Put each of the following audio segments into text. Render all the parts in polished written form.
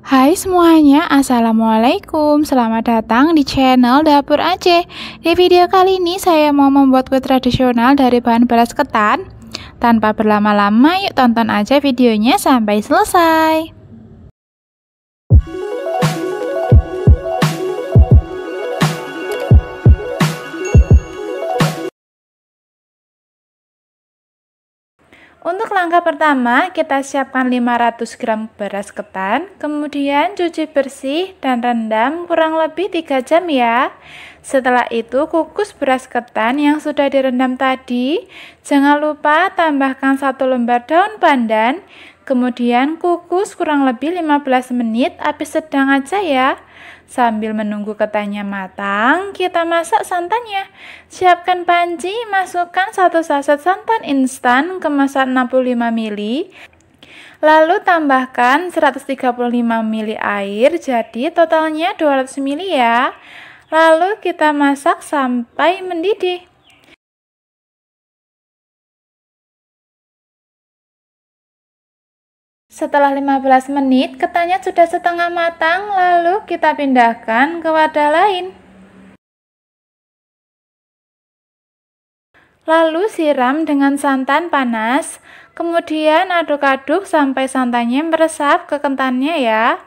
Hai semuanya, Assalamualaikum. Selamat datang di channel Dapur Aceh. Di video kali ini saya mau membuat kue tradisional dari bahan beras ketan. Tanpa berlama-lama, yuk tonton aja videonya sampai selesai. Untuk langkah pertama, kita siapkan 500 gram beras ketan, kemudian cuci bersih dan rendam kurang lebih 3 jam ya. Setelah itu kukus beras ketan yang sudah direndam tadi. Jangan lupa tambahkan 1 lembar daun pandan, kemudian kukus kurang lebih 15 menit, api sedang aja ya. Sambil menunggu ketannya matang, kita masak santannya. Siapkan panci, masukkan 1 saset santan instan kemasan 65 ml. Lalu tambahkan 135 ml air, jadi totalnya 200 ml ya. Lalu kita masak sampai mendidih. Setelah 15 menit, ketannya sudah setengah matang, lalu kita pindahkan ke wadah lain. Lalu siram dengan santan panas, kemudian aduk-aduk sampai santannya meresap ke ketannya ya.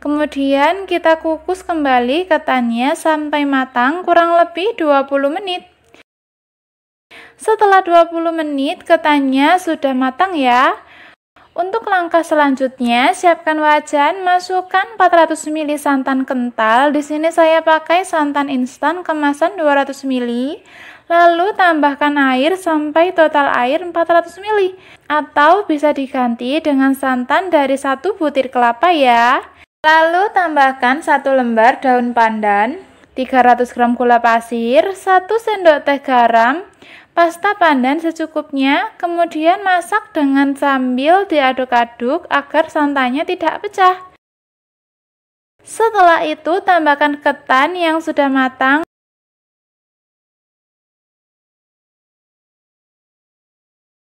Kemudian kita kukus kembali ketannya sampai matang kurang lebih 20 menit. Setelah 20 menit ketannya sudah matang ya. Untuk langkah selanjutnya, siapkan wajan, masukkan 400 ml santan kental. Di sini saya pakai santan instan kemasan 200 ml. Lalu tambahkan air sampai total air 400 ml, atau bisa diganti dengan santan dari 1 butir kelapa ya. Lalu tambahkan 1 lembar daun pandan, 300 gram gula pasir, 1 sendok teh garam, pasta pandan secukupnya, kemudian masak dengan sambil diaduk-aduk agar santannya tidak pecah. Setelah itu tambahkan ketan yang sudah matang.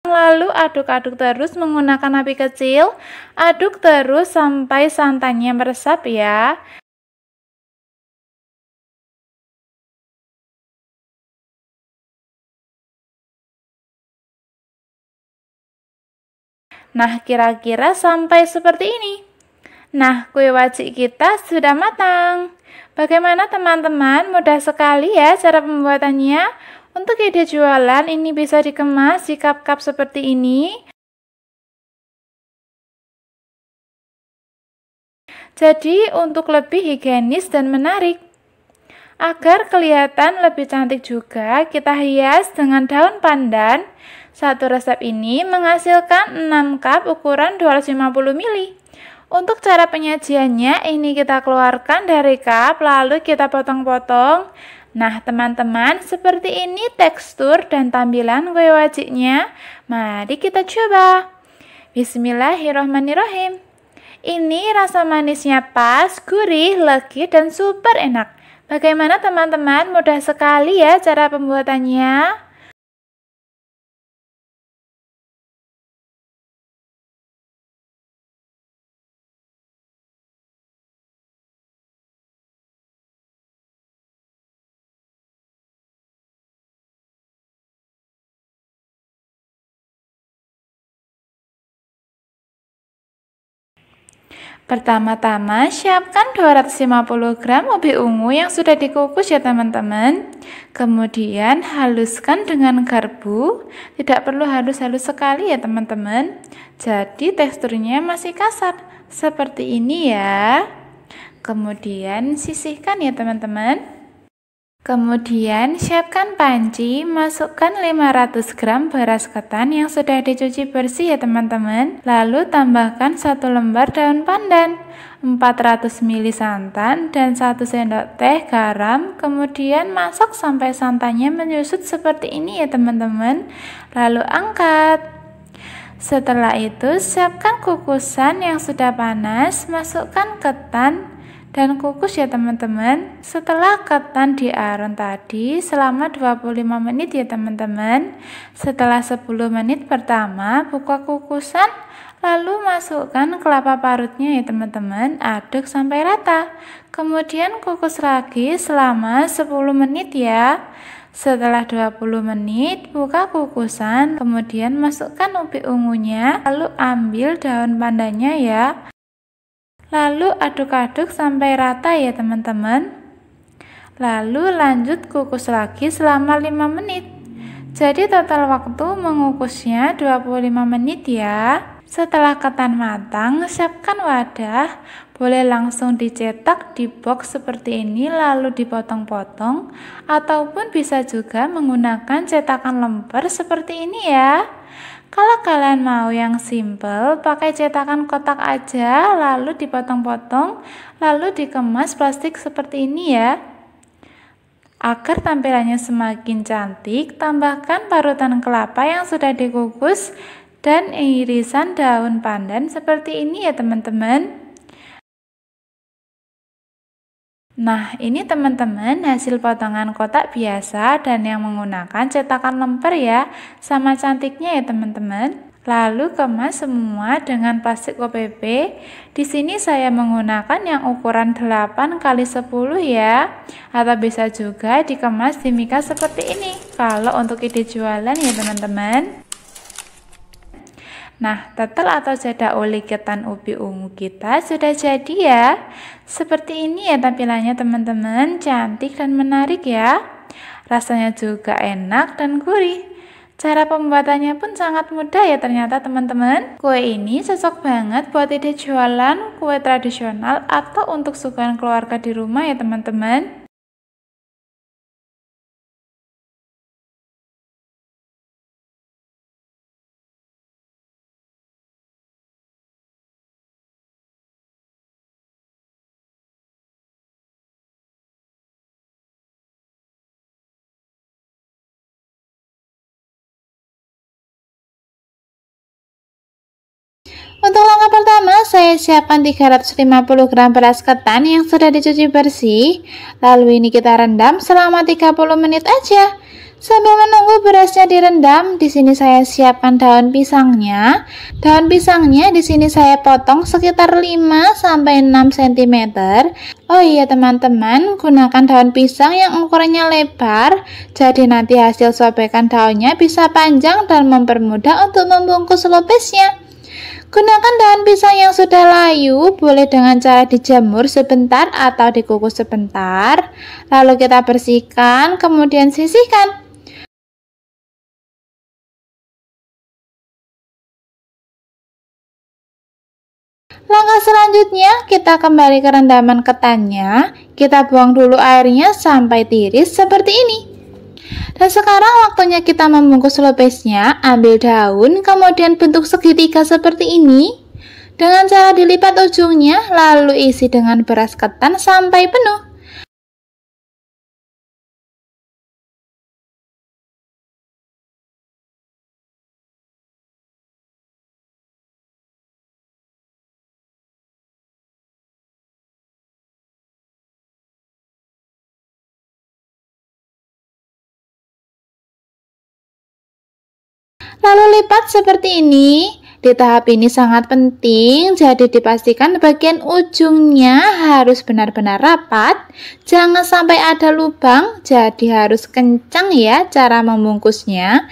Lalu aduk-aduk terus menggunakan api kecil. Aduk terus sampai santannya meresap ya. Nah, kira-kira sampai seperti ini. Nah, kue wajik kita sudah matang. Bagaimana teman-teman? Mudah sekali ya cara pembuatannya. Untuk ide jualan, ini bisa dikemas di cup-cup seperti ini. Jadi, untuk lebih higienis dan menarik. Agar kelihatan lebih cantik juga, kita hias dengan daun pandan. Satu resep ini menghasilkan 6 cup ukuran 250 ml. Untuk cara penyajiannya, ini kita keluarkan dari cup, lalu kita potong-potong. Nah, teman-teman, seperti ini tekstur dan tampilan kue wajiknya. Mari kita coba. Bismillahirrohmanirrohim. Ini rasa manisnya pas, gurih, legit, dan super enak. Bagaimana teman-teman? Mudah sekali ya cara pembuatannya. Pertama-tama, siapkan 250 gram ubi ungu yang sudah dikukus ya teman-teman. Kemudian haluskan dengan garpu. Tidak perlu halus-halus sekali ya teman-teman. Jadi teksturnya masih kasar. Seperti ini ya. Kemudian sisihkan ya teman-teman. Kemudian siapkan panci, masukkan 500 gram beras ketan yang sudah dicuci bersih ya teman-teman. Lalu tambahkan 1 lembar daun pandan, 400 ml santan, dan 1 sendok teh garam. Kemudian masak sampai santannya menyusut seperti ini ya teman-teman. Lalu angkat. Setelah itu siapkan kukusan yang sudah panas, masukkan ketan dan kukus ya teman-teman. Setelah ketan diaron tadi selama 25 menit ya teman-teman. Setelah 10 menit pertama buka kukusan, lalu masukkan kelapa parutnya ya teman-teman, aduk sampai rata. Kemudian kukus lagi selama 10 menit ya. Setelah 20 menit buka kukusan, kemudian masukkan ubi ungunya, lalu ambil daun pandannya ya. Lalu aduk-aduk sampai rata ya teman-teman. Lalu lanjut kukus lagi selama 5 menit. Jadi total waktu mengukusnya 25 menit ya. Setelah ketan matang, siapkan wadah. Boleh langsung dicetak di box seperti ini lalu dipotong-potong, ataupun bisa juga menggunakan cetakan lemper seperti ini ya. Kalau kalian mau yang simple, pakai cetakan kotak aja, lalu dipotong-potong, lalu dikemas plastik seperti ini ya. Agar tampilannya semakin cantik, tambahkan parutan kelapa yang sudah dikukus dan irisan daun pandan seperti ini ya teman-teman. Nah, ini teman-teman hasil potongan kotak biasa dan yang menggunakan cetakan lemper ya. Sama cantiknya ya teman-teman. Lalu kemas semua dengan plastik OPP. Di sini saya menggunakan yang ukuran 8x10 ya. Atau bisa juga dikemas di mika seperti ini. Kalau untuk ide jualan ya teman-teman. Nah, tetel atau jada oli ketan ubi ungu kita sudah jadi ya. Seperti ini ya tampilannya teman-teman, cantik dan menarik ya. Rasanya juga enak dan gurih. Cara pembuatannya pun sangat mudah ya ternyata teman-teman. Kue ini cocok banget buat ide jualan kue tradisional atau untuk suguhan keluarga di rumah ya teman-teman. Untuk langkah pertama, saya siapkan 350 gram beras ketan yang sudah dicuci bersih. Lalu ini kita rendam selama 30 menit aja. Sambil menunggu berasnya direndam, di sini saya siapkan daun pisangnya. Daun pisangnya di sini saya potong sekitar 5 sampai 6 cm. Oh iya teman-teman, gunakan daun pisang yang ukurannya lebar. Jadi nanti hasil sobekan daunnya bisa panjang dan mempermudah untuk membungkus lopesnya. Gunakan daun pisang yang sudah layu, boleh dengan cara dijemur sebentar atau dikukus sebentar. Lalu kita bersihkan, kemudian sisihkan. Langkah selanjutnya, kita kembali ke rendaman ketannya. Kita buang dulu airnya sampai tiris seperti ini. Dan sekarang waktunya kita membungkus lopesnya. Ambil daun, kemudian bentuk segitiga seperti ini. Dengan cara dilipat ujungnya, lalu isi dengan beras ketan sampai penuh. Lalu lipat seperti ini. Di tahap ini sangat penting, jadi dipastikan bagian ujungnya harus benar-benar rapat. Jangan sampai ada lubang, jadi harus kencang ya cara membungkusnya.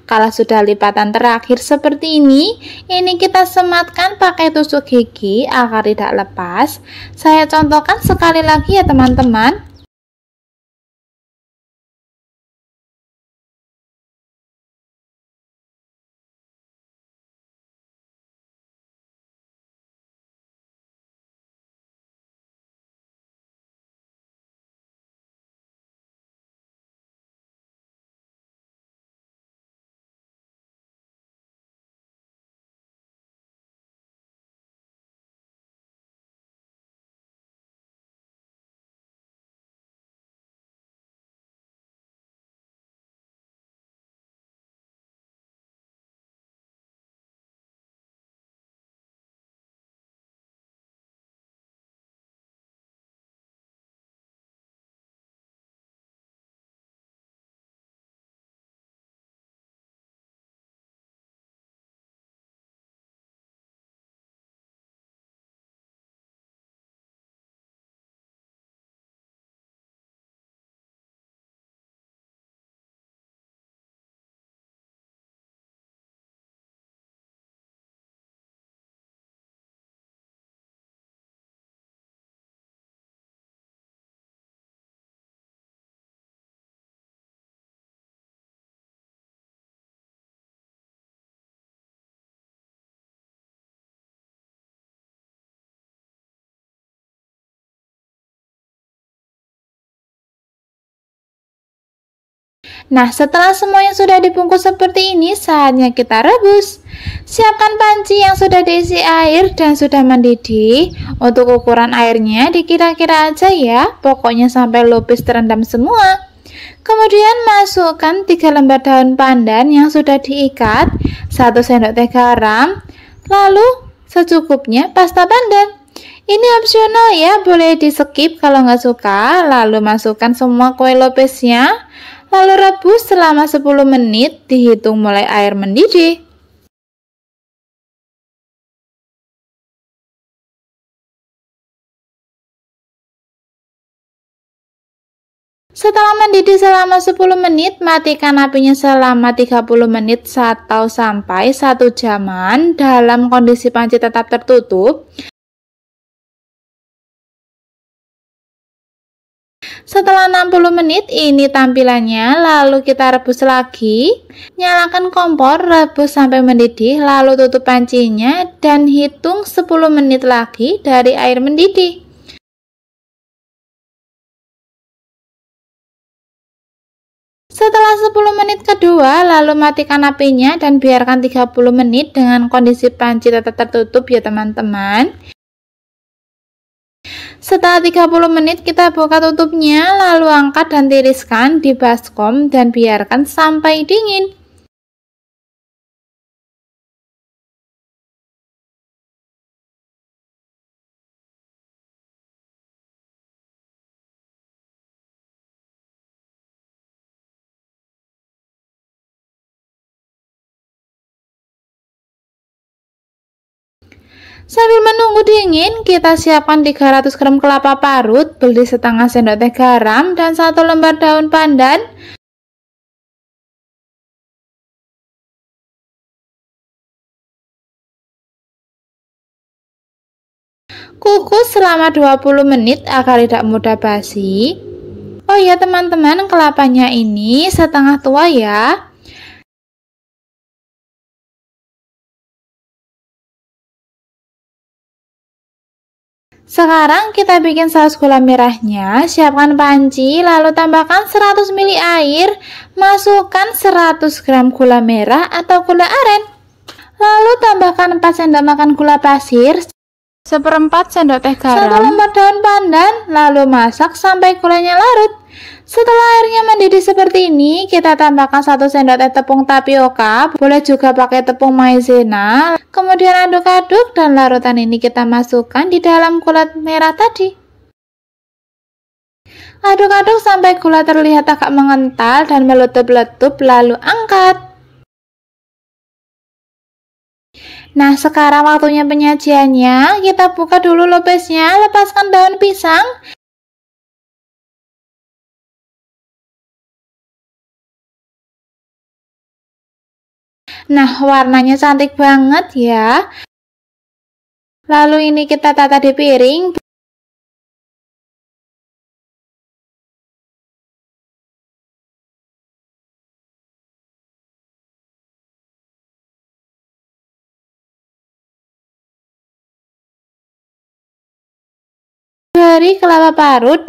Kalau sudah lipatan terakhir seperti ini kita sematkan pakai tusuk gigi agar tidak lepas. Saya contohkan sekali lagi ya teman-teman. Nah, setelah semuanya sudah dibungkus seperti ini, saatnya kita rebus. Siapkan panci yang sudah diisi air dan sudah mendidih. Untuk ukuran airnya dikira-kira aja ya, pokoknya sampai lupis terendam semua. Kemudian masukkan 3 lembar daun pandan yang sudah diikat, 1 sendok teh garam, lalu secukupnya pasta pandan. Ini opsional ya, boleh di skip kalau nggak suka. Lalu masukkan semua kue lopisnya. Lalu rebus selama 10 menit, dihitung mulai air mendidih. Setelah mendidih selama 10 menit, matikan apinya selama 30 menit atau sampai 1 jaman dalam kondisi panci tetap tertutup. Setelah 60 menit ini tampilannya, lalu kita rebus lagi. Nyalakan kompor, rebus sampai mendidih, lalu tutup pancinya dan hitung 10 menit lagi dari air mendidih. Setelah 10 menit kedua, lalu matikan apinya dan biarkan 30 menit dengan kondisi panci tetap tertutup ya teman-teman. Setelah 30 menit kita buka tutupnya, lalu angkat dan tiriskan di baskom dan biarkan sampai dingin. Sambil menunggu dingin, kita siapkan 300 gram kelapa parut, beli setengah sendok teh garam, dan 1 lembar daun pandan. Kukus selama 20 menit agar tidak mudah basi. Oh ya teman-teman, kelapanya ini setengah tua ya. Sekarang kita bikin saus gula merahnya. Siapkan panci, lalu tambahkan 100 ml air, masukkan 100 gram gula merah atau gula aren. Lalu tambahkan 4 sendok makan gula pasir, 1/4 sendok teh garam, 1 lembar daun pandan, lalu masak sampai gulanya larut. Setelah airnya mendidih seperti ini, kita tambahkan 1 sendok teh tepung tapioka, boleh juga pakai tepung maizena. Kemudian aduk-aduk dan larutan ini kita masukkan di dalam gula merah tadi. Aduk-aduk sampai gula terlihat agak mengental dan meletup-letup, lalu angkat. Nah, sekarang waktunya penyajiannya. Kita buka dulu lopisnya, lepaskan daun pisang. Nah, warnanya cantik banget ya. Lalu ini kita tata di piring. Dari kelapa parut.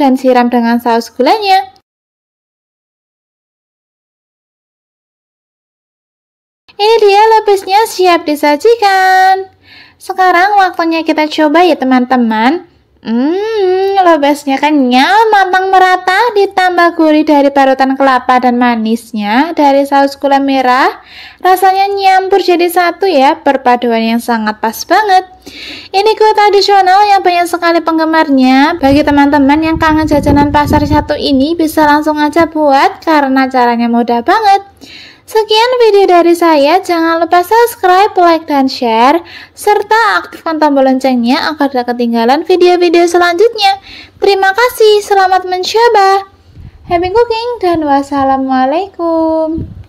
Dan siram dengan saus gulanya. Ini dia lobesnya siap disajikan. Sekarang waktunya kita coba ya teman-teman. Lobesnya kenyal, matang merata, ditambah gurih dari parutan kelapa dan manisnya dari saus gula merah. Rasanya nyampur jadi satu ya, perpaduan yang sangat pas banget. Ini kue tradisional yang banyak sekali penggemarnya. Bagi teman-teman yang kangen jajanan pasar satu ini, bisa langsung aja buat karena caranya mudah banget. Sekian video dari saya, jangan lupa subscribe, like, dan share, serta aktifkan tombol loncengnya agar tidak ketinggalan video-video selanjutnya. Terima kasih, selamat mencoba. Happy cooking dan wassalamualaikum.